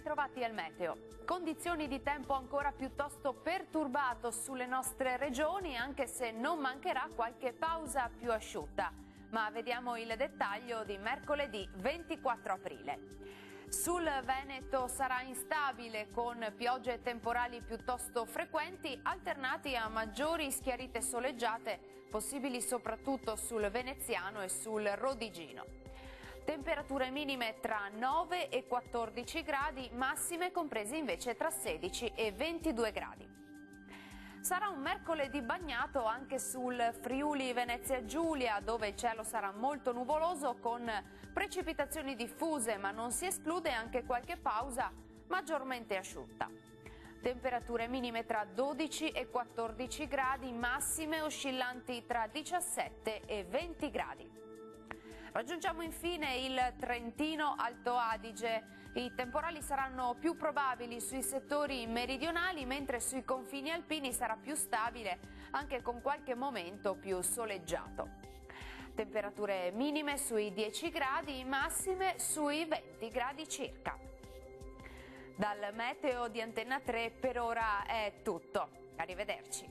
ritrovati al meteo. Condizioni di tempo ancora piuttosto perturbato sulle nostre regioni, anche se non mancherà qualche pausa più asciutta. Ma vediamo il dettaglio di mercoledì 24 aprile. Sul Veneto sarà instabile con piogge e temporali piuttosto frequenti, alternati a maggiori schiarite soleggiate, possibili soprattutto sul Veneziano e sul Rodigino. Temperature minime tra 9 e 14 gradi, massime comprese invece tra 16 e 22 gradi. Sarà un mercoledì bagnato anche sul Friuli Venezia Giulia, dove il cielo sarà molto nuvoloso con precipitazioni diffuse, ma non si esclude anche qualche pausa maggiormente asciutta. Temperature minime tra 12 e 14 gradi, massime oscillanti tra 17 e 20 gradi. Raggiungiamo infine il Trentino Alto Adige. I temporali saranno più probabili sui settori meridionali, mentre sui confini alpini sarà più stabile, anche con qualche momento più soleggiato. Temperature minime sui 10 gradi, massime sui 20 gradi circa. Dal meteo di Antenna 3 per ora è tutto. Arrivederci.